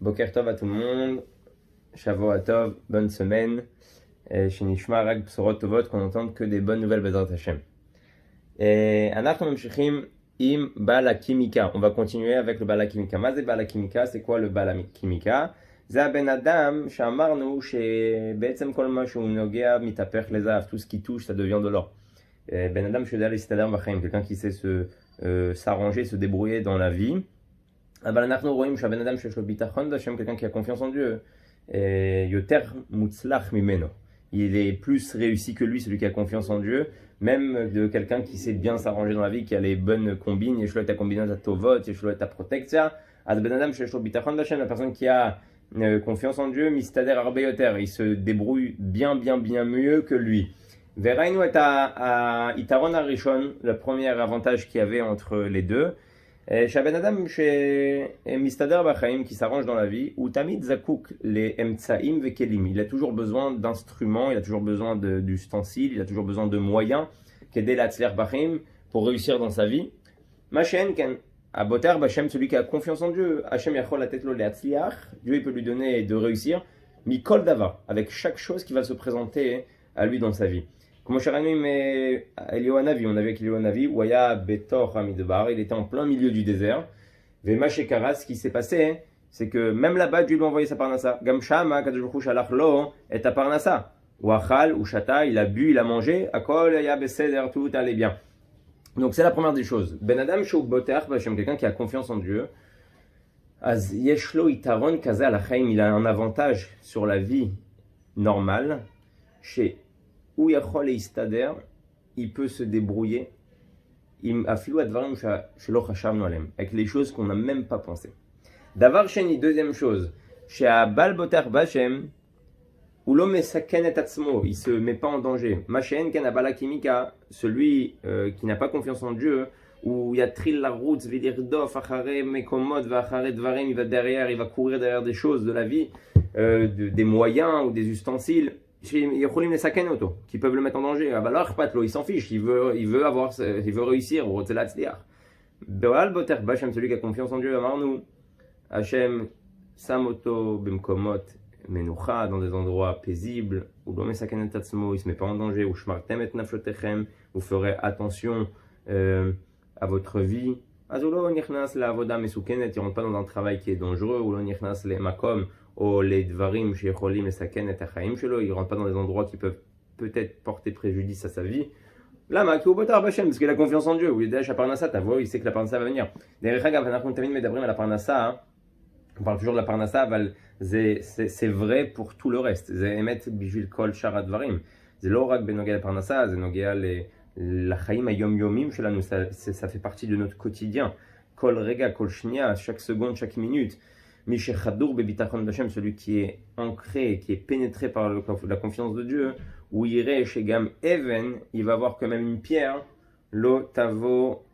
Boker Tov à tout le monde, Shavuot Tov, bonne semaine, chez Nishma Rag Bsorot Tovot, qu'on n'entende que des bonnes nouvelles Bezrat Hashem. Et Anachnu Mamshichim im Bala Kimika, on va continuer avec le Bala Kimika. Mazé Bala Kimika, c'est quoi le Bala Kimika? זה הבן אדם שאמרנו שבעצם כל מה שהוא נוגע מתהפך לזהב, tout ce qui touche ça devient de l'or. בן אדם שיודע להסתדר בחיים, quelqu'un qui sait s'arranger, se débrouiller dans la vie. אבל אנחנו רואים שהבן אדם שיש לו ביטחון בהשם, quelqu'un qui a confiance en Dieu, יותר מוצלח ממנו. Il est plus réussi que lui, celui qui a confiance en Dieu, même de quelqu'un qui sait bien s'arranger dans la vie, qui a les bonnes combines, יש לו את הקומבינות הטובות, יש לו את הפרוטקציה. אז בן אדם שיש לו ביטחון בהשם, la personne qui a confiance en Dieu, mistader arbe yoter, il se débrouille bien mieux que lui. Verainu et à Itaron Arishon, le premier avantage qu'il y avait entre les deux. Shaben Adam chez mistader bachaim, qui s'arrange dans la vie, ou tamid zakouk les emtsaim vekelim. Il a toujours besoin d'instruments, il a toujours besoin d'ustensiles, il a toujours besoin de moyens, qu'aider la tzler bachaim pour réussir dans sa vie. Machen ken. À Boter, Bachem, celui qui a confiance en Dieu, Hachem Yachol la tête le Hatzliach, Dieu il peut lui donner de réussir, Mikol Dava, avec chaque chose qui va se présenter à lui dans sa vie. Comme mais Elioanavi, on avait avec Elioanavi, Waya Betor Hamidbar, il était en plein milieu du désert. Vema Shekara, ce qui s'est passé, c'est que même là-bas, Dieu lui a envoyé sa parnassa. Gamshama, Kadjouchou Shalach Lo, et ta parnassa. Ou Achal, ou Shata, il a bu, il a mangé, Akol, Ya Beseder, tout allait bien. Donc c'est la première des choses. Ben Adam Shou Boter, quelqu'un qui a confiance en Dieu. Az Yeshlo Itaron Kaza Alachaim, il a un avantage sur la vie normale. Chez Ou Yachol et Istader, il peut se débrouiller. Afilou Advarim Shelo Chashavnu Alem, avec les choses qu'on n'a même pas pensé. Davar Sheni, deuxième chose. Chez Abal Boter Bachem, ou l'homme il se met pas en danger. Machen ken abala kimika, celui qui n'a pas confiance en Dieu, où il y a tril la route, vedir dof, achare mekomod, vachare dvarim, il va derrière, il va courir derrière des choses de la vie, des moyens ou des ustensiles, qui peuvent le mettre en danger. Il s'en fiche, il veut réussir, Be'al boter bachem, celui qui a confiance en Dieu, amarnu, Hachem samoto bimkomot, Menoucha, dans des endroits paisibles, où l'homme il se met pas en danger, où shmartem et naflotechem, vous ferez attention à votre vie. Azulo nichnas la avoda mesukenet, il rentre pas dans un travail qui est dangereux, ou lo nichnas le makom, ou les dvarim shecholim le sakenet achaim shelo, il rentre pas dans des endroits qui peuvent peut-être porter préjudice à sa vie. Là, ma botar bachem, parce qu'il a confiance en Dieu, ou il est déjà parnassa, ta voix, il sait que la parnassa va venir. Derrière Hagav, anachon tamid medabrim à la parnassa, on parle toujours de la parnassa, c'est vrai pour tout le reste. C'est émet bijil kol sharat varim. C'est l'orak benogel parnassa, c'est nogel la chaim ayom yomim shelanu. Ça fait partie de notre quotidien. Kol rega, kol shnia, chaque seconde, chaque minute. Mishechadur bebitachon b'Hashem, celui qui est ancré, qui est pénétré par la confiance de Dieu. Ou iré shegam even, il va avoir quand même une pierre. Lo tavo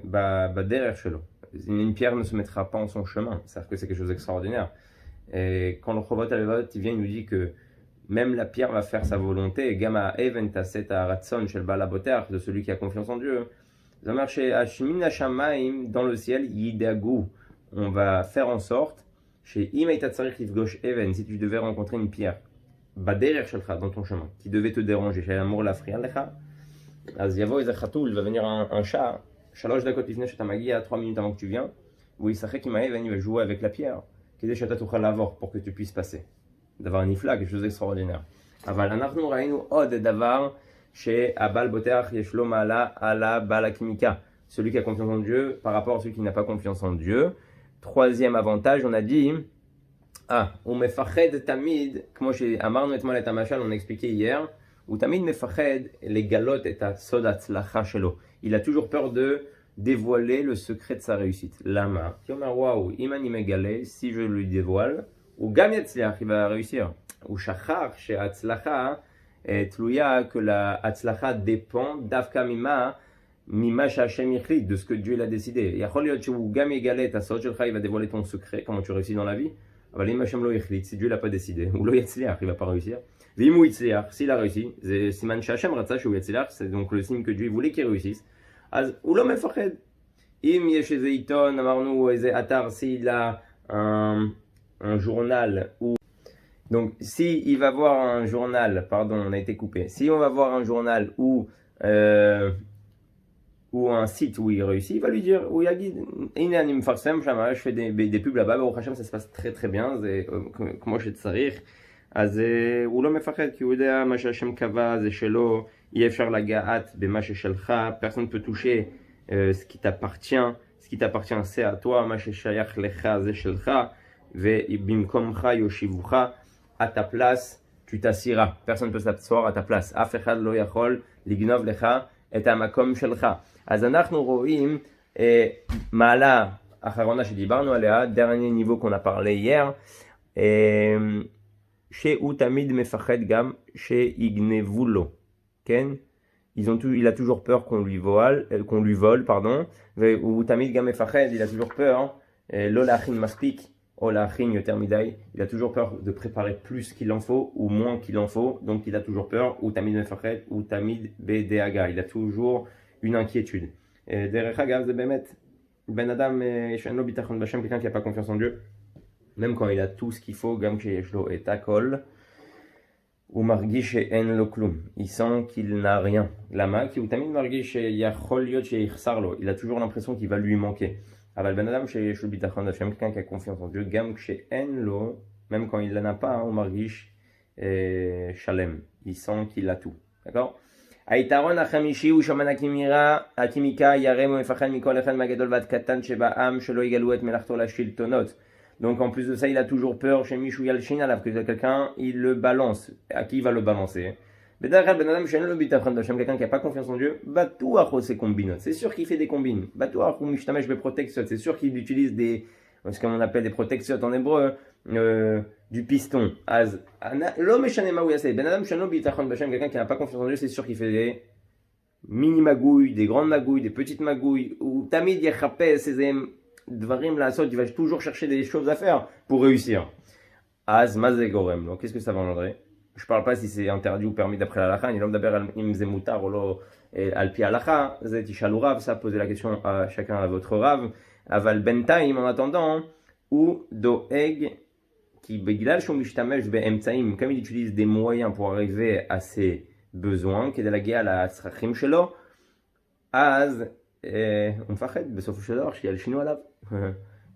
baderer shelo. Une pierre ne se mettra pas en son chemin. C'est-à-dire que c'est quelque chose d'extraordinaire. Et quand le Chovot Alevot il vient, il nous dit que même la pierre va faire sa volonté. Gama even taset ratson shel bala boter, de celui qui a confiance en Dieu. Ça marche Hashmin Hashamaim, dans le ciel, yidagu. On va faire en sorte, chez Imaita Tsarich Livgosh Even, si tu devais rencontrer une pierre, baderer shelcha, dans ton chemin, qui devait te déranger, chez l'amour la frialecha, az yavo ezachatou, il va venir un chat. Shalosh dakot lifnei shetamagi, à 3 minutes avant que tu viens, où Isachek Imaeven, il va jouer avec la pierre, pour que tu puisses passer. D'avoir un ifla, quelque chose d'extraordinaire. Aval anachnu rainu od davar chez Abal Boter yeshlo ma'ala ala bala kimika, celui qui a confiance en Dieu par rapport à celui qui n'a pas confiance en Dieu. Troisième avantage, on a dit ou mefached tamid, comme chez Amarnu etmal et amashal, on a expliqué hier, ou tamid mefached les galot et ta sodat lacha shelo. Il a toujours peur de dévoiler le secret de sa réussite. Lama, waouh, imani megale, si je lui dévoile, ou gam yatzliach, il va réussir. Ou shachar, chez atzlacha, et tlouya, que la atzlacha dépend d'avka mima shachem yichlit, de ce que Dieu l'a décidé. Yachol yot ou gam yegale, ta sot shelcha, il va dévoiler ton secret, comment tu réussis dans la vie. Avalim Hashem lo yichlit, si Dieu l'a pas décidé, ou lo yatzliach, il va pas réussir. Vimou yatzliach, s'il a réussi, c'est siman shachem ratza shu yatzliach, c'est donc le signe que Dieu voulait qu'il réussisse. הוא לא מפחד. אם יש איזה עיתון, אמרנו איזה אתר, s'il a un journal où... Donc, si il va voir un journal, pardon, on a été coupé. Si on va voir un journal ou un site où il réussit, il va lui dire, où il y a guide, je fais des pubs là-bas, au Hachem, ça se passe très très bien, כמו שצריך. אז הוא לא מפחד, כי הוא יודע מה שהשם קבע זה שלו, אי אפשר לגעת במה ששלך, personne ne peut toucher ce qui t'appartient c'est à toi, מה ששייך לך זה שלך, ובמקומך יושיבוך, à ta place tu t'assiras, personne ne peut s'asseoir à ta place, אף אחד לא יכול לגנוב לך את המקום שלך. אז אנחנו רואים מעלה אחרונה שדיברנו עליה, dernier niveau qu'on a parlé hier, שהוא תמיד מפחד גם שיגנבו לו, כן? il a toujours peur qu'on lui vole, pardon, והוא תמיד גם מפחד, il a toujours peur, לא להכין מספיק, או להכין יותר מדי, il a toujours peur de préparer plus qu'il en faut, ou moins qu'il en faut, donc il a toujours peur, הוא תמיד מפחד, הוא תמיד בדאגה, il a toujours une inquiétude. דרך אגב, זה באמת, בן אדם שאין לו ביטחון בשם, quelqu'un qui n'a pas confiance en Dieu, même quand il a tout ce qu'il faut, גם כשיש לו את הכל, הוא מרגיש שאין לו כלום, il sent qu'il n'a rien. למה? כי הוא תמיד מרגיש שיכול להיות שיחסר לו, il a toujours l'impression qu'il va lui manquer. אבל בן אדם שיש לו ביטחון בשם, quelqu'un qui a confiance en Dieu, גם כשאין לו, même quand il n'en a pas, הוא מרגיש שלם, il sent qu'il a tout. d'accord? היתרון החמישי הוא שמן הקימיקה ירם ומפחד מכל אחד מהגדול ועד קטן שבעם שלא יגלו את מלאכתו לשלטונות. Donc en plus de ça, il a toujours peur chez Michou Yalshin, alors que quelqu'un, il le balance. À qui il va le balancer? Quelqu'un qui n'a pas confiance en Dieu, ses combines. C'est sûr qu'il fait des combines. C'est sûr qu'il utilise ce qu'on appelle des protections en hébreu, du piston. Quelqu'un qui n'a pas confiance en Dieu, c'est sûr qu'il fait des mini magouilles, des grandes magouilles, des petites magouilles, ou tamid yachapes, Dvarim la il va toujours chercher des choses à faire pour réussir. Az mazegorem. Donc qu'est-ce que ça va engendrer? Je parle pas si c'est interdit ou permis d'après la lacha, ni l'homme d'abord im zemutar ou lo alpi alacha, zet ishalu rav, ça poser la question à chacun à votre rav. Aval bentaim en attendant, ou doeg qui begilal shum mishtamesh be'emtsaim, comme il utilise des moyens pour arriver à ses besoins, qui est de la guerre à la tzrachim shelo, az on mfached בסופו של דבר שילשינו עליו.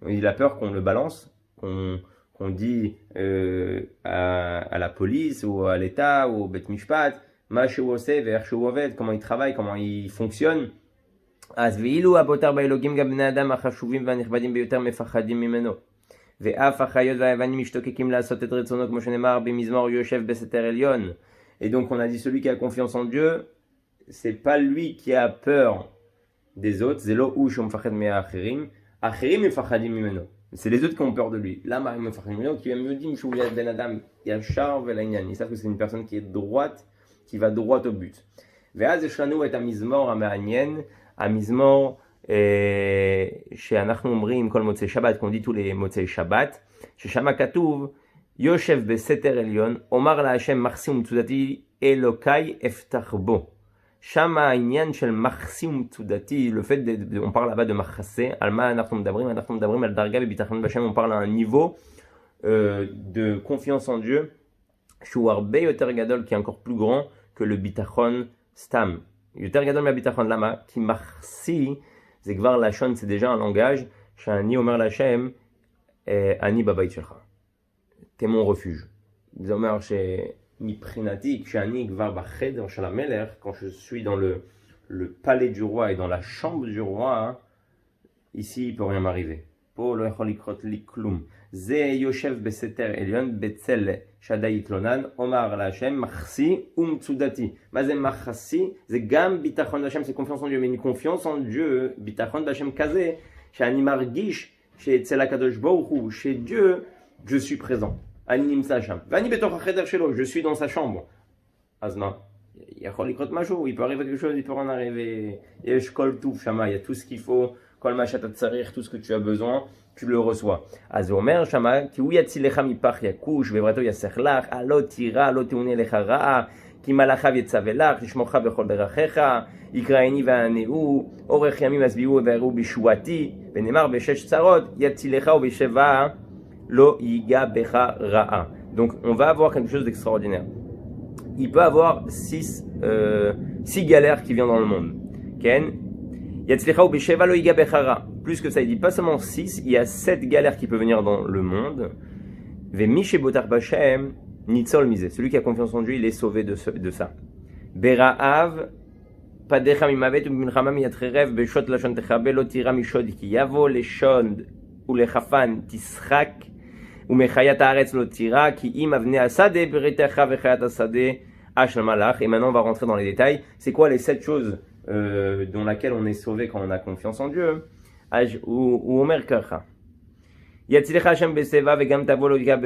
Il a peur qu'on le balance, qu'on dit à la police ou à l'État ou au Bet Mishpat מה שהוא עושה ואיך שהוא עובד, comment il travaille, comment il fonctionne. אז ואילו הבוטר באלוהים גם בני אדם החשובים והנכבדים ביותר מפחדים ממנו. ואף החיות והיוונים משתוקקים לעשות את רצונו כמו שנאמר במזמור יושב בסתר עליון. Et donc on a dit celui qui a confiance en Dieu, c'est pas lui qui a peur des autres, c'est lo ushom mfached me acherim mefachadim mimeno. C'est les autres qui ont peur de lui. Là, Marim mefachadim mimeno, qui me dit Mishou ben Adam yachar ve'lainyan. Ils savent que c'est une personne qui est droite, qui va droit au but. ואז יש לנו את המזמור המעניין, המזמור שאנחנו אומרים כל מוצאי שבת, qu'on dit tous les מוצאי שבת, ששם כתוב יושב בסתר עליון, אומר להשם מחסי ומצודתי אלוקי אפתח בו. Shama העניין של מחסי ומצודתי, le fait on parle là-bas de מחסה, על מה אנחנו מדברים על דרגה בביטחון בשם, on parle à un niveau de confiance en Dieu, שהוא הרבה יותר גדול, qui est encore plus grand que le ביטחון סתם. יותר גדול מהביטחון, למה? כי מחסי, זה כבר לשון, c'est déjà un langage, שאני אומר להשם, אני בבית שלך. t'es mon refuge. זה אומר ש... מבחינתי, כשאני כבר בחדר של המלך, quand je suis dans le palais du roi et dans la chambre du roi, ici il peut rien m'arriver. פה לא יכול לקרות לי כלום. זה יושב בסתר עליון בצל שדי יתלונן, אומר להשם מחסי ומצודתי. מה זה מחסי? זה גם ביטחון בהשם, c'est confiance en Dieu, mais une confiance en Dieu, ביטחון בהשם כזה, שאני מרגיש שאצל הקדוש ברוך הוא, שדיeu, je suis présent. אני נמצא שם. ואני בתוך החדר שלו, je suis dans sa chambre. אז מה? יכול לקרות משהו, il peut arriver quelque chose, il peut en arriver. יש כל טוב שמה, il y a tout ce qu'il faut, כל מה שאתה צריך, tout ce que tu as besoin, tu le reçois. אז הוא אומר שמה, כי הוא יציל לך מפח יכוש, ועברתו יסך לך, לא תירא, לא תאונה לך רעה, כי מלאכיו יצווה לך, לשמורך בכל דרכיך, יקראני וענהו, אורך ימים ישביעו ויראו בישועתי, ונאמר בשש צרות, יצילך ובשבע lo yiga becha ra'a. Donc on va avoir quelque chose d'extraordinaire. Il peut avoir 6 galères qui viennent dans le monde. Ken yatzlicha besheva lo yiga becha ra'a. Plus que ça, il dit pas seulement 6, il y a 7 galères qui peuvent venir dans le monde. Ve mishe botar bashem nitzol mise. Celui qui a confiance en Dieu, il est sauvé de ça. Bera'av padecha mimavet u'milchama miyatrerev beshot lashon techabe lo tira mishod ki yavo leshod u'lechafan tisrak u'mechayat haaretz lo tira ki im avnei asade beritecha vechayat asade ashel malach. Et maintenant on va rentrer dans les détails. C'est quoi les 7 choses dont laquelle on est sauvé quand on a confiance en Dieu? Ou omer kacha yatzilecha Hashem beseva vegam tavo lo yika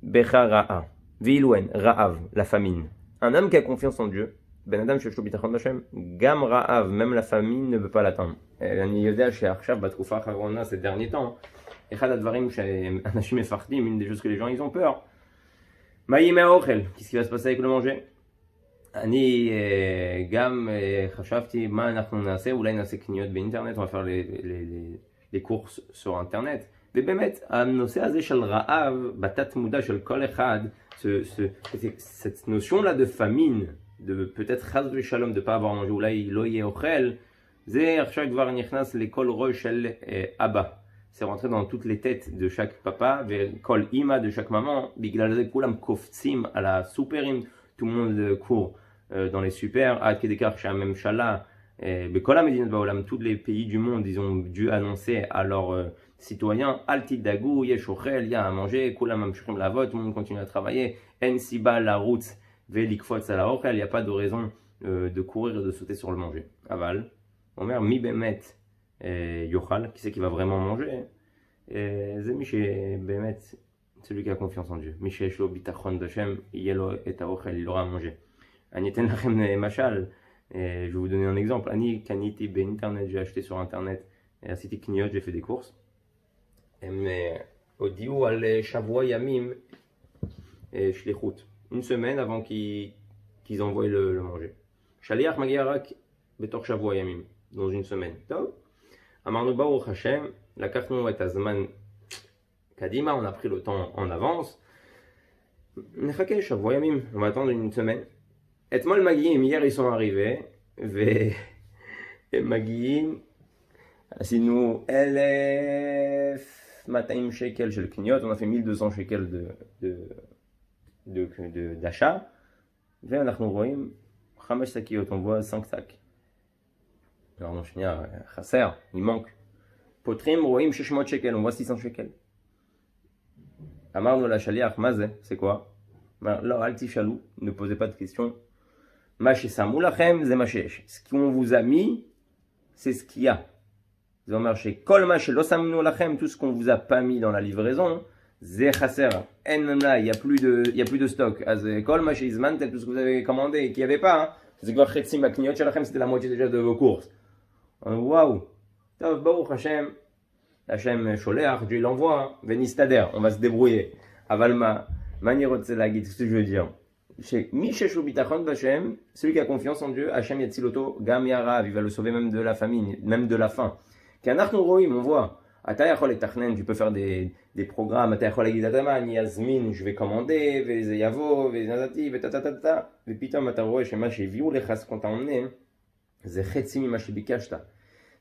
becha ra'a ve'iluen ra'av, la famine. Un homme qui a confiance en Dieu, Ben Adam sheshlo bitachon b'Hashem, gam ra'av, même la famine ne peut pas l'atteindre. אני יודע שעכשיו בתקופה האחרונה, ces derniers temps, אחד הדברים שאנשים מפחדים, une des choses que les gens ils ont peur. מה יהיה מהאוכל? Qu'est-ce qui va se passer avec le manger? אני גם חשבתי מה אנחנו נעשה, אולי נעשה קניות באינטרנט, on va faire les courses sur internet. ובאמת, הנושא הזה של רעב, בתת מודע של כל אחד, cette notion-là de famine, de peut-être chas de shalom, de ne pas avoir mangé, אולי לא יהיה אוכל, זה עכשיו כבר נכנס לכל ראש של אבא. C'est rentré dans toutes les têtes de chaque papa, וכל אימא de chaque maman, בגלל זה כולם קופצים על הסופרים, tout le monde court dans les super, עד כדי כך שהממשלה, בכל המדינות בעולם, tous les pays du monde, ils ont dû annoncer à leurs citoyens, אל תדאגו, יש אוכל, il y a à manger, כולם ממשיכים לעבוד, tout le monde continue à travailler, אין סיבה לרוץ ולקפוץ על האוכל, il n'y a pas de raison de courir et de sauter sur le manger. אבל, אומר, מי באמת יאכל, qui c'est qui va vraiment manger, זה מי שבאמת, celui qui a confiance en Dieu. מי שיש לו ביטחון בשם, יהיה לו את האוכל, il aura à manger. אני אתן לכם משל, je vais vous donner un exemple. אני קניתי באינטרנט, j'ai acheté sur internet, עשיתי קניות, j'ai fait des courses. הם הודיעו על שבוע ימים שליחות. Une semaine avant qu'ils envoient le manger. שליח מגיע רק בתוך שבוע ימים, dans une semaine. טוב, אמרנו ברוך השם, לקחנו את הזמן קדימה, on a pris le temps en avance. נחכה שבוע ימים, on va attendre une semaine. אתמול מגיעים, hier ils sont arrivés, והם מגיעים, עשינו 1,200 שקל של קניות, on a fait 1200 שקל d'achat, ואנחנו רואים 5 שקיות, on voit 5 sacs. Alors non, שנייה, חסר, il manque. פותחים, רואים 600 שקל, on voit 600 שקל. אמרנו לשליח, מה זה? C'est quoi? לא, אל תשאלו, ne posez pas de questions. מה ששמו לכם זה מה שיש. Ce qu'on vous a mis, c'est ce qu'il y a. זה אומר שכל מה שלא שמנו לכם, tout ce qu'on vous a pas mis dans la livraison, זה חסר. אין מלאי, il y a plus de stock. אז כל מה שהזמנתם, tout ce que vous avez commandé et qu'il n'y avait pas, זה כבר חצי מהקניות שלכם, c'était la moitié déjà de vos courses. וואו. טוב, ברוך השם, השם שולח, Dieu l'envoie, ונסתדר, on va se débrouiller. אבל מה אני רוצה להגיד, ce que je veux dire? מי שיש לו ביטחון בשם, celui qui a confiance en Dieu, השם יציל אותו גם מהרעב, il va le sauver même de la famine, même de la faim. כי אנחנו רואים, on voit, אתה יכול לתכנן, tu peux faire des programmes, אתה יכול להגיד, אתה מה, אני אזמין, je vais commander, וזה יבוא, ונתתי, וטטטטטה, ופתאום אתה רואה שמה שהביאו לך, ce qu'on t'a emmené, זה חצי ממה שביקשת.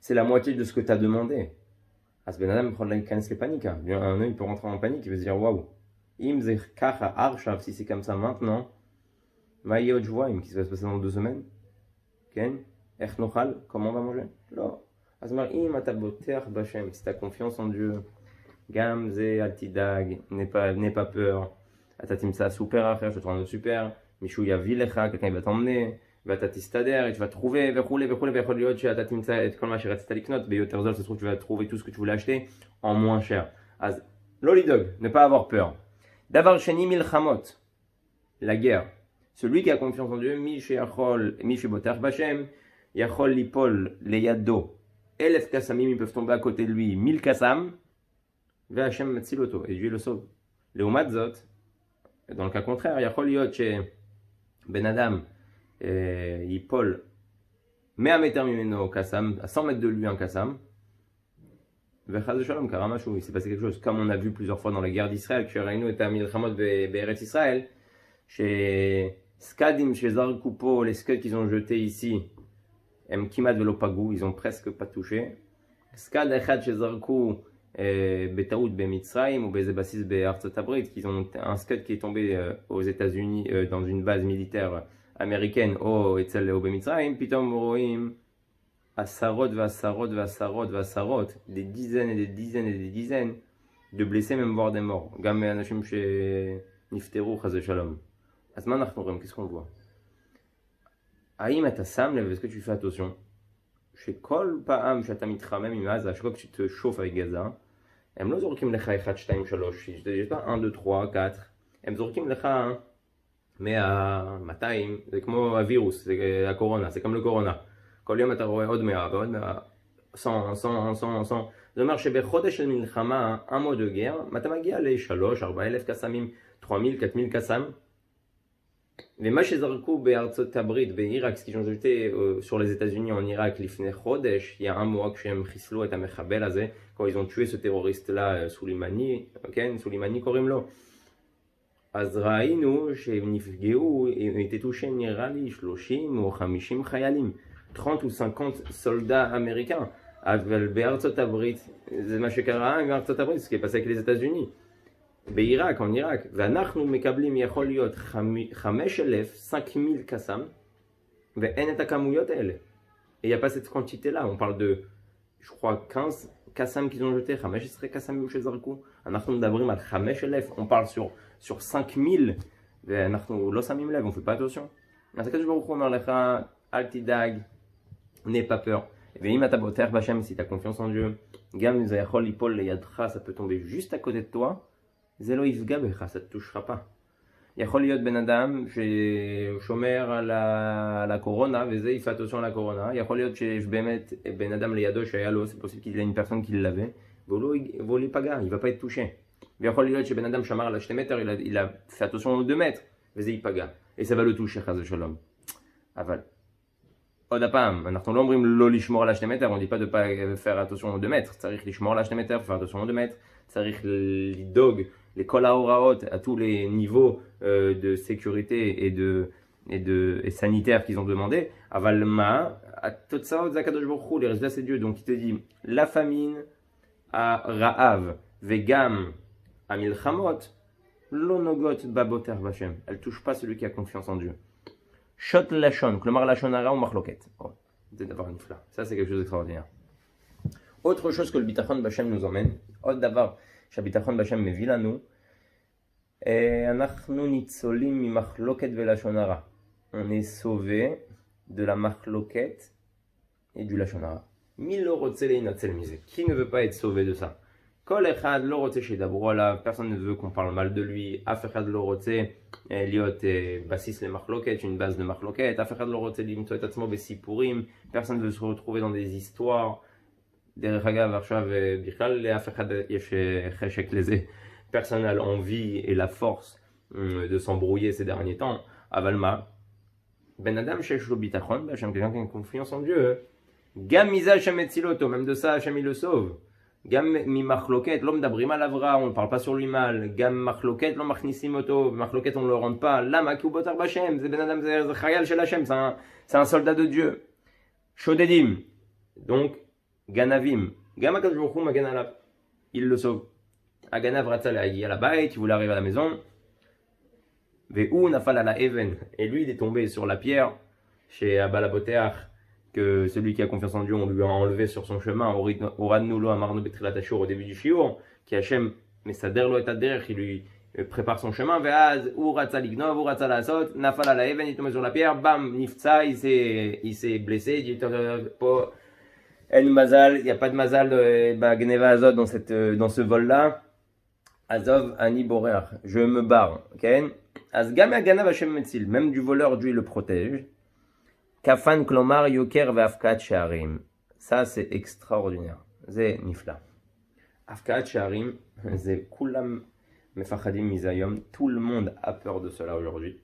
C'est la moitié de ce que tu as demandé. אז בן אדם יכול להיכנס לפניקה. Un homme, il peut rentrer en panique, il va se dire, waouh, אם זה ככה, עכשיו, si c'est comme ça maintenant, מה יהיה עוד שבועיים? Qu'est-ce qui va se passer dans 2 semaines? כן? איך נאכל? Comment on va manger? לא. אז אומר, אם אתה בוטח בשם, si tu as confiance en Dieu, גם זה, אל תדאג, n'aie pas peur. אתה תמצא סופר אחר, je te rends au super, מישהו יביא לך, quelqu'un va t'emmener, ואתה תסתדר, tu vas trouver, וכולי וכולי, ויכול להיות שאתה תמצא את כל מה שרצית לקנות, ביותר זול, ça se trouve, tu vas trouver tout ce que tu voulais acheter en moins cher. אז לא לדאוג, ne pas avoir peur. דבר שני, מלחמות, la guerre. Celui qui a confiance en Dieu, מי שבוטח בשם, יכול ליפול לידו 1,000 קסמים, ils peuvent tomber à côté de lui 1000 קסם, והשם מציל אותו, et Dieu le sauve. לעומת זאת, dans le cas contraire, יכול להיות שבן אדם ייפול 100 מטר ממנו קסם, à 100 mètres de lui un קסם, Vechaz Shalom, Karamashou, il s'est passé quelque chose. Comme on a vu plusieurs fois dans la guerre d'Israël, que Reinu et Amilchamot Be'eretz Israël, chez Skadim, chez Zarkupo, les Skuds qu'ils ont jetés ici, Em Kimat Velopagou, ils ont presque pas touché. Skad Echad chez Zarku, Betaout Bemitzraim ou Bezebasis Be'Artzot Abrit, qu'ils ont un Scud qui est tombé aux États-Unis dans une base militaire américaine au Etzel au Bemitzraim, Pitom Roim. Asarot, Vasarot, Vasarot, Vasarot, des dizaines et des dizaines et des dizaines de blessés, même voire des morts. Gam Anashim chez Nifteru, Chaz Shalom. Asman Achnorim, qu'est-ce qu'on voit? Aïm Atasam, est-ce que tu fais attention? Chez Kol Pa'am, Shatamitra, même Imaz, à chaque fois que tu te chauffes avec Gaza, Em lo zorkim lecha echat, shtaim, shalosh, je te dis pas 1, 2, 3, 4, Em zorkim lecha, mais à Mataim, c'est comme un virus, c'est la corona, c'est comme le corona. כל יום אתה רואה עוד 100 ועוד 100, 100, 100, 100, 100. זה אומר שבחודש של מלחמה, un mois de guerre, אתה מגיע ל-3, 4,000 קסאמים, 3,000, 4,000 קסאם. ומה שזרקו בארצות הברית, בעיראק, ce qu'ils ont jeté sur les États-Unis en Irak, לפני חודש, il y a un mois כשהם חיסלו את המחבל הזה, quand ils ont tué ce terroriste-là, סולימני, כן, סולימני קוראים לו. אז ראינו שהם נפגעו, הם étaient touchés נראה לי 30 או 50 חיילים. 30 ou 50 soldats américains. בארצות הברית, זה מה שקרה בארצות הברית, ce qui est passé avec les États-Unis. בעיראק, en Irak, ואנחנו מקבלים יכול להיות 5,000, 5,000 קסאם, ואין את הכמויות האלה. Et il n'y a pas cette quantité-là, on parle de, je crois, 15 קסאם qu'ils ont jeté, 15 קסאמים שזרקו. אנחנו מדברים על 5,000, on parle sur 5,000, ואנחנו לא שמים לב, on ne fait pas attention. אז הקדוש ברוך הוא אומר לך, אל תדאג, n'aie pas peur. Et si tu as confiance en Dieu, ça peut tomber juste à côté de toi, ça ne te touchera pas. יכול להיות בן אדם ששומר על הקורונה, וזה il fait attention à la corona. יכול להיות שיש באמת בן אדם לידו שהיה לו, c'est possible qu'il y ait une personne qui l'avait, והוא להיפגע, il va pas être touché. ויכול להיות שבן אדם שמר על ה2 מטר, il a fait attention aux 2 mètres, וזה ייפגע. Et ça va le toucher, חס ושלום. אבל עוד הפעם, אנחנו לא אומרים לא לשמור על ה2 מטר, on dit pas de pas faire attention aux 2 mètres, צריך לשמור על ה2 מטר, faire attention aux 2 mètres, צריך לדאוג לכל ההוראות, à tous les niveaux de sécurité et sanitaires qu'ils ont demandé, אבל מה, התוצאות זה הקדוש ברוך הוא, les résultats c'est Dieu, donc il te dit, la famine, הרעב וגם המלחמות, לא נוגעות בבוטר בשם, elles touchent pas celui qui a confiance en Dieu. Shot lachon, klomar lachon hara ou machloket. C'est d'avoir une fla. Ça, c'est quelque chose d'extraordinaire. Autre chose que le bitachon b'Hashem nous emmène, autre d'avoir, שהביטחון b'Hashem מביא לנו, אנחנו ניצולים ממחלוקת ולשון הרע. On est sauvé de la machloket et du lachon hara. מי לא רוצה להינצל מזה? Qui ne veut pas être sauvé de ça? כל אחד לא רוצה שידברו עליו, personne ne veut qu'on parle mal de lui, אף אחד לא רוצה להיות בסיס למחלוקת, une base de מחלוקת, אף אחד לא רוצה למצוא את עצמו בסיפורים, personne ne veut se retrouver dans des histoires. דרך אגב, עכשיו בכלל לאף אחד יש חשק לזה, personne n'a l'envie et la force de s'embrouiller ces derniers temps, אבל מה? בן אדם שיש לו ביטחון, בהשם, quelqu'un qui a confiance en Dieu, גם מזה השם מציל אותו, même de ça השם il le sauve. גם ממחלוקת, לא מדברים עליו רע, on ne parle pas sur lui mal, גם מחלוקת לא מכניסים אותו, במחלוקת on ne le rentre pas, למה? כי הוא בוטר בשם, זה בן אדם, זה חייל של השם, c'est un soldat de Dieu. שודדים, donc גנבים, גם הקדוש ברוך הוא מגן עליו, il le sauve. הגנב רצה להגיע לבית, il voulait arriver à la maison, והוא נפל על האבן, et lui il est tombé sur la pierre, chez הבעל הבוטח, que celui qui a confiance en Dieu, on lui a enlevé sur son chemin, au début du shiur, qui Hachem mesader lo et aderer, qui lui prépare son chemin, ve'az, ou ratza lignov, ou ratza lasot, nafal ala even, il tombe sur la pierre, bam, nifza, il s'est blessé, il dit, el mazal, il n'y a pas de mazal, gneva azot dans ce vol-là, azov ani borer, je me barre, ok? Az gam ganav Hachem metzil, même du voleur, Dieu le protège. Kafan klomar yoker ve'afkat she'arim. Ça, c'est extraordinaire. C'est nifla. Afkat she'arim, c'est kulam mefachadim mizayom. Tout le monde a peur de cela aujourd'hui.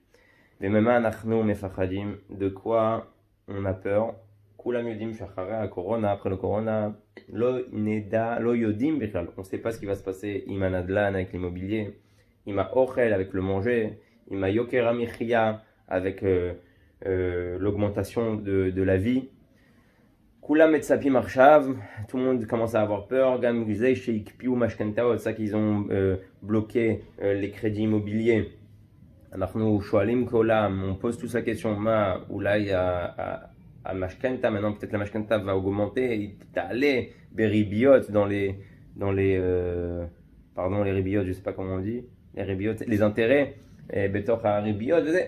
Mais même anachnu mefachadim. De quoi on a peur? כולם יודעים שאחרי הקורונה, après le corona, לא נדע, לא יודעים בכלל. On ne sait pas ce qui va se passer עם הנדל"ן, avec l'immobilier, עם האוכל, avec le manger, עם היוקר המחיה, avec l'augmentation de la vie. כולם מצפים עכשיו, tout le monde commence à avoir peur, גם זה שהקפיאו משכנתאות, ça qu'ils ont bloqué les crédits immobiliers. אנחנו שואלים כעולם, on pose tous la question, מה אולי המשכנתה, maintenant peut-être la משכנתה va augmenter, היא תעלה בריביות dans les pardon, les ribbiotes, je sais pas comment on dit, les ribbiotes, les intérêts, בתוך הריביות וזה.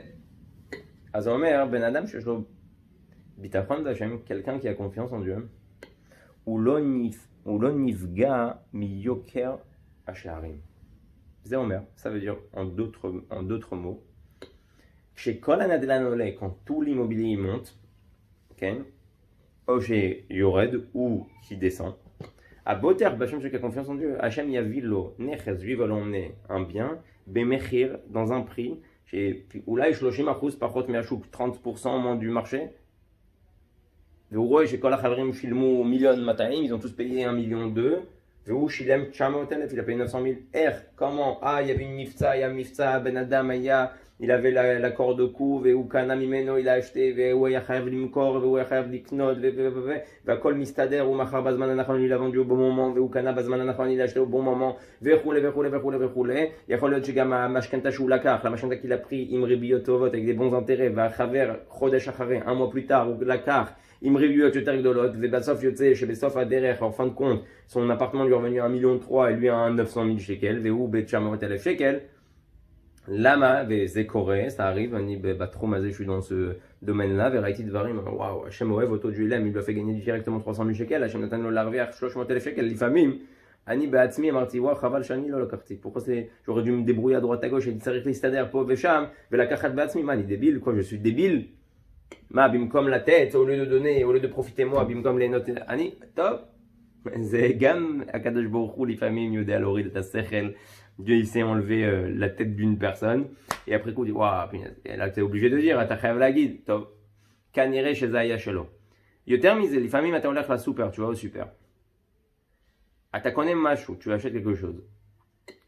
אז הוא אומר, בן אדם שיש לו ביטחון בהשם, quelqu'un qui a confiance en Dieu, הוא לא נפגע מיוקר השערים. זה אומר, ça veut dire en d'autres mots, כשכל הנדל"ן עולה, quand tout l'immobilier monte, כן? או שיורד ou qui descend, הבוטח בהשם qui a confiance en Dieu, השם יביא לו נכס, lui va l'emmener un bien, במחיר, dans un prix, שאולי 30% פחות מהשוק, 30% moins du marché, והוא רואה שכל החברים שילמו 1,200,000, ils ont tous payé 1,2 million, והוא שילם 900,000, il a payé 900,000. איך? comment? il y avait une מבצע, היה מבצע, בן אדם היה, il avait l'accord de coût, והוא קנה ממנו, il a acheté, והוא היה חייב למכור, והוא היה חייב לקנות, והכל מסתדר, הוא מכר בזמן הנכון, il a vendu au bon moment, והוא קנה בזמן הנכון, il a acheté au bon moment, וכולי. יכול להיות שגם המשכנתה שהוא לקח, המשכנתה qu'il a pris עם ריביות טובות, avec des bons intérêts, והחבר חודש אחרי, un mois plus tard, הוא לקח, עם ריביות יותר גדולות, ובסוף יוצא שבסוף הדרך, en fin de compte, son appartement lui est revenu à 1,3 million et lui à 900,000 shekels, והוא ב-900,000 shekels. למה? וזה קורה, ça arrive, אני בתחום הזה, je suis dans ce domaine-là, וראיתי דברים, וואו, השם אוהב אותו, Dieu l'aime, il lui a fait gagner directement 300,000 shekels, השם נתן לו להרוויח 300,000 shekels, לפעמים, אני בעצמי אמרתי, וואו, חבל שאני לא לקחתי, pourquoi j'aurais dû me débrouiller à droite à gauche, הייתי צריך להסתדר פה ושם, ולקחת בעצמי, מה, אני דביל? quoi, je suis débile? מה, במקום לתת, au lieu de donner, au lieu de profiter moi, במקום ליהנות, אני, טוב, זה גם הקדוש ברוך הוא לפעמים יודע להוריד את השכל, Dieu il sait enlever la tête d'une personne, et après coup il dit, waouh, là tu es obligé de dire, אתה חייב להגיד, טוב, כנראה שזה היה שלו. יותר מזה, לפעמים אתה הולך לסופר, tu vas au super, אתה קונה משהו, tu achètes quelque chose,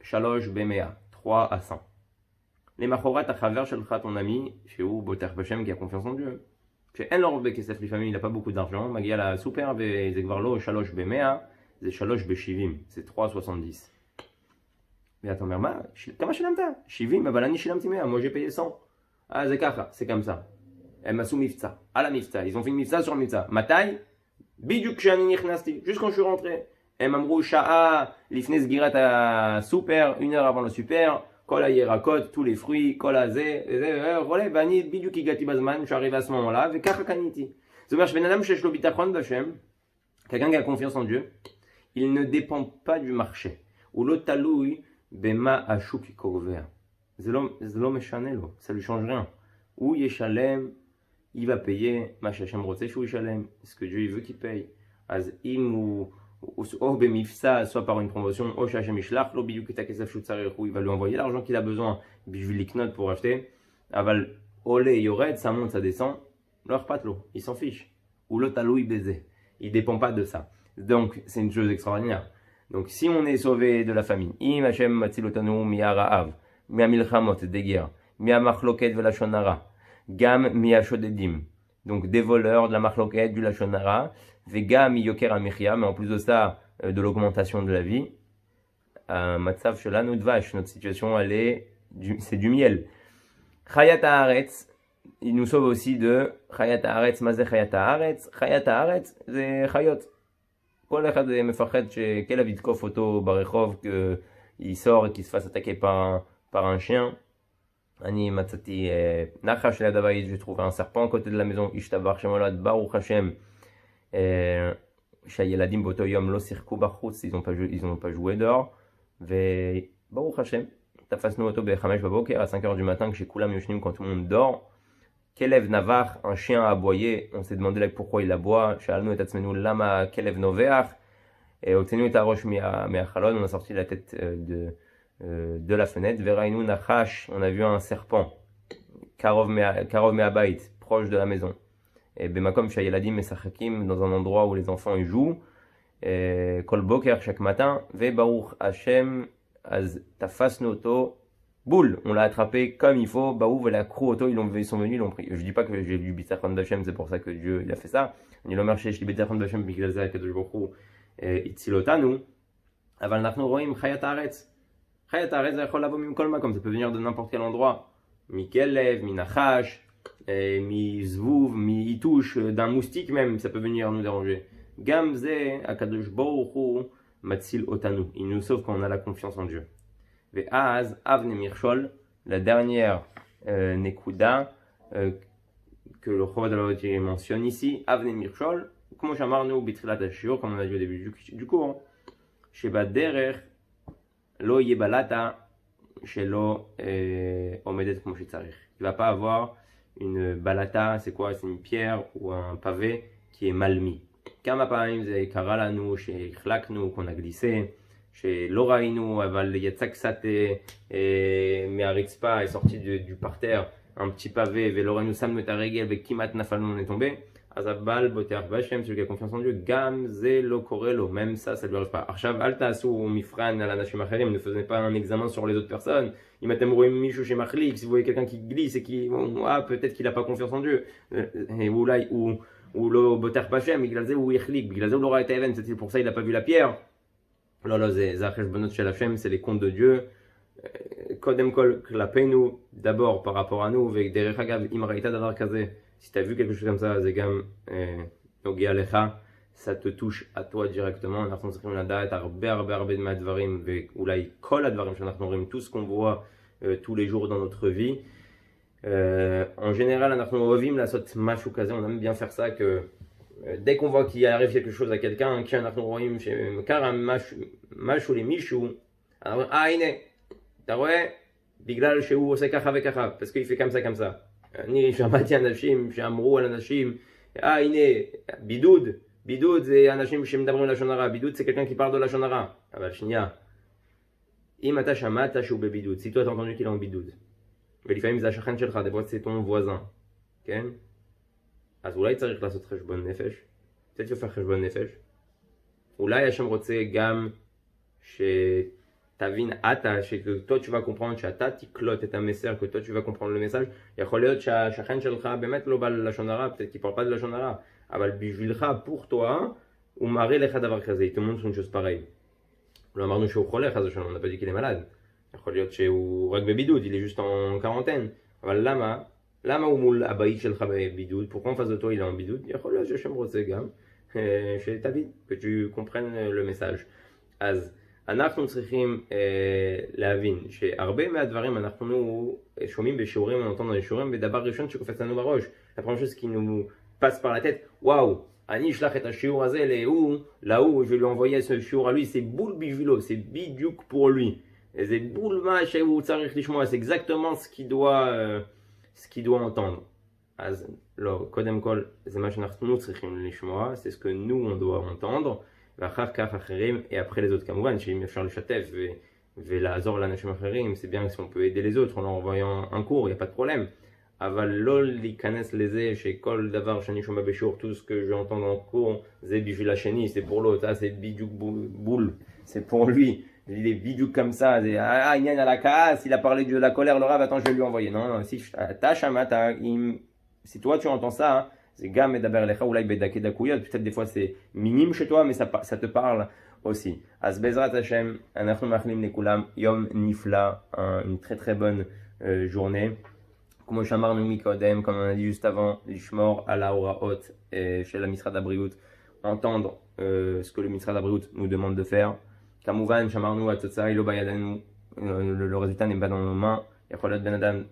3 ב-100, 3 à 100. למחרת החבר שלך, ton ami, שהוא בוטח בשם qui a confiance en Dieu, שאין לו הרבה כסף לפעמים, il n'a pas beaucoup d'argent, מגיע לסופר וזה כבר לא 3 ב-100, זה 3 ב-70, זה 3.70. ואתה אומר, מה? כמה שילמת? 70, אבל אני שילמתי 100, moi j'ai payé 100. זה ככה, c'est comme ça. הם עשו מבצע, על המבצע, ils ont fait מבצע sur המבצע. מתי? בדיוק כשאני נכנסתי, juste quand je suis rentré. הם אמרו שעה לפני סגירת הסופר, 1 heure avant le super, כל הירקות, tous les fruits, כל הזה, ואני בדיוק הגעתי בזמן, j'arrive à ce moment-là, וככה קניתי. זאת אומרת שבן אדם שיש לו ביטחון בשם, quelqu'un qui a confiance en Dieu, il ne dépend pas du marché. הוא לא תלוי במה השוק קובע. זה לא משנה לו, ça lui change rien. הוא ישלם, il va payer מה שהשם רוצה שהוא ישלם, ce que Dieu veut qu'il paye. אז אם הוא או במבצע, soit par une promotion, או שהשם ישלח לו בדיוק את הכסף שהוא צריך, il va lui envoyer l'argent qu'il a besoin בשביל לקנות pour acheter, אבל עולה יורד, ça monte, ça descend, לא אכפת לו, il s'en fiche. הוא לא תלוי בזה, il dépend pas de ça. Donc c'est une chose extraordinaire. Donc si on est sauvé de la famine, אם השם מציל אותנו מהרעב, מהמלחמות, des guerres, מהמחלוקת ולשון הרע, גם מהשודדים, donc des voleurs, de la מחלוקת, du לשון הרע, וגם מיוקר המחיה, mais en plus de ça, de l'augmentation de la vie, המצב שלנו דבש, notre situation elle est, c'est du miel. חיית הארץ, il nous sauve aussi de חיית הארץ, מה זה חיית הארץ? חיית הארץ זה חיות. כל אחד מפחד שכלב יתקוף אותו ברחוב, qu'il sort et qu'il se fasse attaquer par un chien. אני מצאתי נחש ליד הבית, j'ai trouvé un serpent à côté de la maison, השתבח שם הולד, ברוך השם, שהילדים באותו יום לא שיחקו בחוץ, ils ont pas joué dehors, וברוך השם, תפסנו אותו ב-5 בבוקר, à 5 heures du matin, כשכולם יושנים quand tout le monde dort, כלב נבח, un chien a aboyé, on s'est demandé là pourquoi il aboie, שאלנו את עצמנו למה כלב נובח, הוצאנו את הראש מהחלון, on a sorti la tête de la fenêtre, וראינו נחש, on a vu un serpent, קרוב מהבית, proche de la maison, Bemakom Shayeladim Mesachakim, dans un endroit où les enfants y jouent, Kol Boker, chaque matin, Ve Baruch Hashem, Az Tafasnu Oto, boule, on l'a attrapé comme il faut, Baou, la crew auto, ils sont venus, ils l'ont pris. Je dis pas que j'ai lu Bitachon Bachem, c'est pour ça que Dieu il a fait ça. On dit l'Omer Shesh, Bitachon Bachem, Biglaza, Kadosh Baruch Itzilotanu, Aval Nachnu Roim, Chayat Haaretz. Chayat Haaretz, Zachol Lavo Mim Kolma, comme ça peut venir de n'importe quel endroit. Mi Kelev, mi Nachash, mi Zvouv, mi Itouche, d'un moustique même, ça peut venir nous déranger. Gamze, Akadosh Baruch Matzil Otanu. Il nous sauve quand on a la confiance en Dieu. Ve'az, Avne Mirchol, la dernière Nekuda que le Chovat al mentionne ici, Avne Mirchol, comme Shamarnu Bitrilat Ashur, comme on a dit au début du cours, Sheba Derer, Lo Yebalata, Shelo Omedet Como Shetzarich. Il ne va pas avoir une balata, c'est quoi? C'est une pierre ou un pavé qui est mal mis. Kama Paim, c'est Karalanu, chez Chlaknu, qu'on a glissé. Chez Lorainu, Aval Yatsaksate, mais Aritzpa est sorti du parterre, un petit pavé, Velorainu Sam Metaregel, avec Kimat Nafalon, on est tombé. Azabal, Boter Bachem, celui qui a confiance en Dieu, Gam, Zelo, Korelo, même ça lui arrive pas. Archav, Altas ou Mifran, à la Nashim Acherim, ne faisait pas un examen sur les autres personnes. Il m'a tellement Michou chez Machlik, si vous voyez quelqu'un qui glisse et qui, peut-être qu'il a pas confiance en Dieu. Et ou le Boter Bachem, Iglaze ou Ichlik, Iglaze ou Lora et Even, c'est pour ça il a pas vu la pierre. C'est les comptes de Dieu. Kodem kol klapenu, d'abord par rapport à nous, avec derech hagav imraïta davar kazé. Si tu as vu quelque chose comme ça, zegam nogi alecha, ça te touche à toi directement. Nous צריכים לדעת הרבה מהדברים, ואולי כל הדברים שאנחנו רואים, tout ce qu'on voit tous les jours dans notre vie. En général, אנחנו אוהבים לעשות משהו כזה, on aime bien faire ça que dès qu'on voit qu'il arrive quelque chose à quelqu'un, כשאנחנו רואים שקרה משהו למישהו, אנחנו אומרים, הנה, אתה רואה? בגלל שהוא עושה ככה וככה, parce qu'il fait comme ça. אני שמעתי אנשים שאמרו על אנשים, הנה, בידוד זה אנשים שמדברים לשון הרע, בידוד זה quelqu'un qui parle de לשון הרע. אבל שנייה, אם אתה שמעת שהוא בבידוד, si toi t'as entendu qu'il est en בידוד, ולפעמים זה השכן שלך, des fois c'est ton voisin, כן? אז אולי צריך לעשות חשבון נפש, peut-être faire חשבון נפש, אולי השם רוצה גם שתבין אתה, que toi tu vas comprendre, שאתה תקלוט את המסר, que toi tu vas comprendre le message, יכול להיות שהשכן שלך באמת לא בא ללשון הרע, peut-être qu'il parle pas de לשון הרע, אבל בשבילך, pour toi, הוא מראה לך דבר כזה, il te montre une chose pareille. לא אמרנו שהוא חולה, חס ושלום, on n'a pas dit qu'il est malade, יכול להיות שהוא רק בבידוד, il est juste en quarantaine, אבל למה הוא מול הבית שלך בבידוד? Pourquoi en face de toi il est en בידוד? יכול להיות שהשם רוצה גם שתבין, que tu comprennes le message. אז אנחנו צריכים להבין שהרבה מהדברים אנחנו שומעים בשיעורים, on entend dans les שיעורים, ודבר ראשון שקופץ לנו בראש, la première chose qui nous passe par la tête, וואו, אני אשלח את השיעור הזה להוא, je vais lui envoyer ce שיעור à lui, c'est boule בשבילו, c'est בדיוק pour lui. זה boule מה שהוא צריך לשמוע, c'est exactement ce qu'il doit entendre. אז לא, קודם כל, זה מה שאנחנו צריכים לשמוע, c'est ce que nous on doit entendre, ואחר כך אחרים, et après les autres כמובן, שאם אפשר לשתף ולעזור לאנשים אחרים, c'est bien si on peut aider les autres en leur envoyant un cours, il n'y a pas de problème. אבל לא להיכנס לזה שכל דבר שאני שומע בשיעור, tout ce que j'entends dans le cours, זה בשביל השני, c'est pour l'autre, c'est בדיוק boule, c'est pour lui. Il est bidou comme ça, il y a la casse, il a parlé de la colère, le rave, attends, je vais lui envoyer. Non, si toi tu entends ça, c'est gam et daber lecha ou là peut-être des fois c'est minime chez toi, mais ça te parle aussi. Az bezrat Hashem, anachnu machlim lekulam yom nifla, une très très bonne journée. Comme shamarnu mikodem, comme on a dit juste avant, lishmor ala oraot chez la Misrad Abriut, entendre ce que le Misrad Abriut nous demande de faire. כמובן, שמרנו התוצאה היא לא בידינו, le résultat n'est pas dans nos mains. יכול להיות בן אדם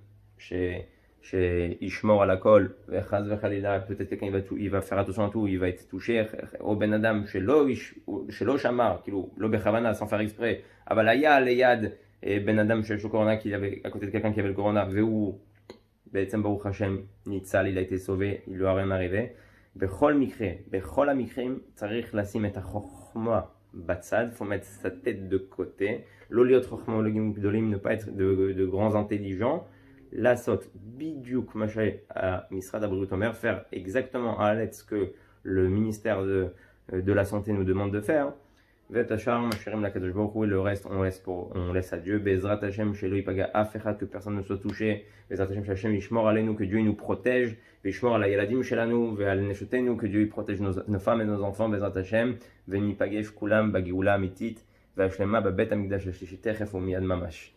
שישמור על הכל, וחס וחלילה, peut-être quelqu'un il va faire attention à tout, il va être touché, או בן אדם שלא שמר, כאילו, לא בכוונה, sans faire exprès, אבל היה ליד בן אדם שיש לו קורונה, כי il avait à côté de quelqu'un qui avait le corona, והוא בעצם ברוך השם ניצל, il a été sauvé, il lui a rien arrivé. בכל המקרים צריך לשים את החוכמה Batsad, il faut mettre sa tête de côté. L'oliot chokhmologim gdolim, ne pas être de grands intelligents. לעשות בדיוק מה שהמשרד הבריאות אומר, faire exactement à l'aide ce que le ministère de la santé nous demande de faire. ואת השאר משאירים לקדוש ברוך הוא, le reste on laisse à Dieu. בעזרת השם שלא ייפגע אף אחד, que personne ne soit touché. בעזרת השם שהשם ישמור עלינו, que Dieu nous protège, וישמור על הילדים שלנו ועל נשותינו, que Dieu protège nos femmes et nos enfants בעזרת השם, וניפגש כולם בגאולה האמיתית והשלמה בבית המקדש השלישי תכף ומיד ממש.